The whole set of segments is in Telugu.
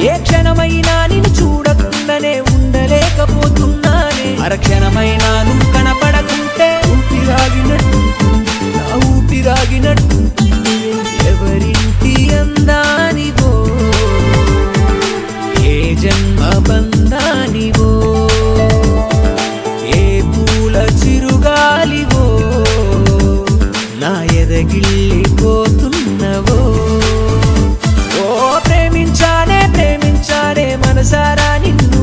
ఏ క్షణమైనా నిన్ను చూడకుండానే ఉండలేకపోతున్నానే అరక్షణమైనా నువ్వు కనపడకుంటే ఊపిరాగినట్టుంటుంది నా ఊపిరాగినట్టుంటుంది ఎవరింటి అందానివో ఏ జన్మ బంధానివో ఏ పూల చిరుగాలివో నా ఎదగిల్లిపోతున్నవో ఓ ప్రేమించానే ప్రేమించానే మనసారా నిన్ను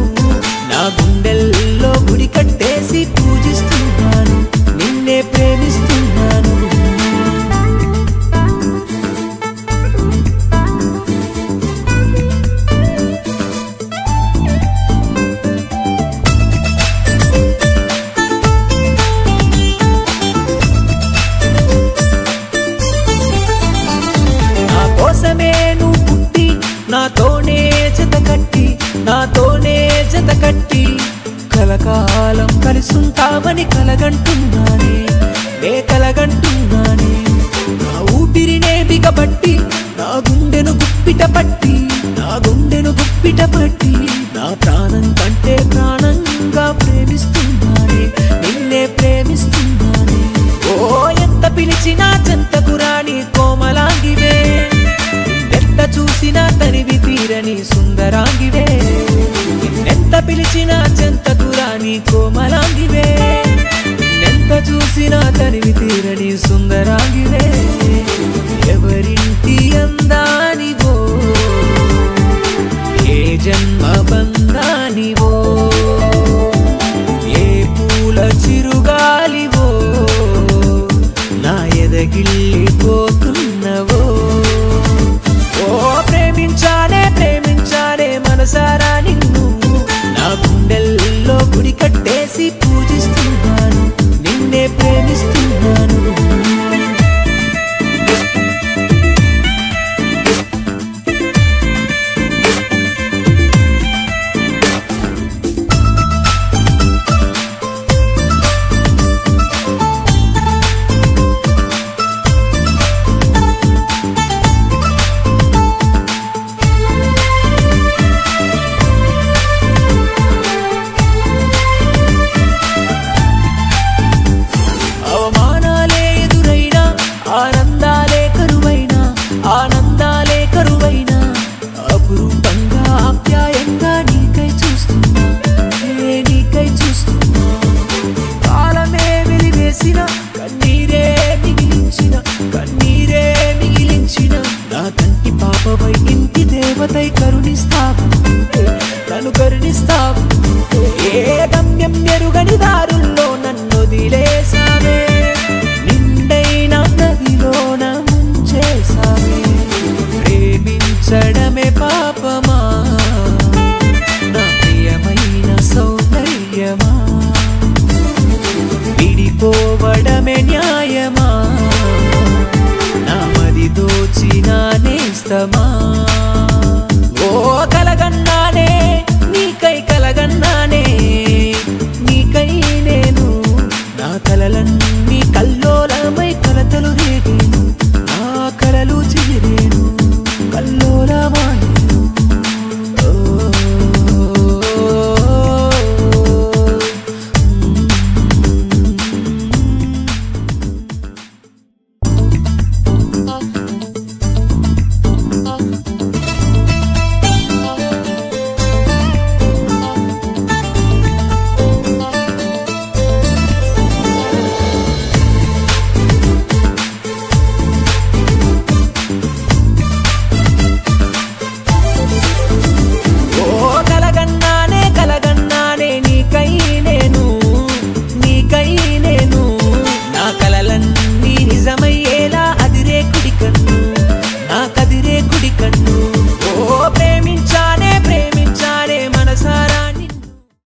నా గుండెల్లో గుడి కట్టేసి పూజిస్తున్నాను నిన్నే ప్రేమిస్తున్నాను నాతోనే జత కట్టి కలకాలం కలిసుంటామని కలగంటున్నానే నే కలగంటున్నానే నా ఊపిరినే బిగబట్టి నా గుండెను గుప్పిట పట్టి నా ప్రాణం కంటే ప్రాణంగా ప్రేమిస్తున్నానే నిన్నే ప్రేమిస్తున్నానే ఓ ఎంత పిలిచినా చెంతకు రాని కోమలాంగివే ఎంత చూసినా తనివి తీరని సుందరాంగివే ఎంత పిలిచినా చెంతకు రాని కోమలాంగివే ఎంత చూసినా తనివి తీరని సుందరాంగివే ఎవరింటి అందానివో ఏ జన్మ బంధానివో ఏ పూల చిరుగాలివో నా ఎదగిల్లిపోతున్నవో ఓ ప్రేమించానే ప్రేమించానే మనసారా నిన్ను నా గుండెల్లో గుడి కట్టేసి పూజిస్తున్నాను నిన్నే ప్రేమిస్తున్నాను ఆనందాలే కరువైనా అపురూపంగా ఆప్యాయంగా నీకై చూస్తున్నా కాలమే వెలివేసిన కన్నీరే మిగిలించిన నా కంటి పాపవై ఇంటి దేవతై నన్ను కరుణిస్తావు ఏ గమ్యం ఎరుగని దారుల్లో నన్ను వదిలేసావే నిండైన నదిలోన ముంచేసావే ప్రేమించడమే పాపం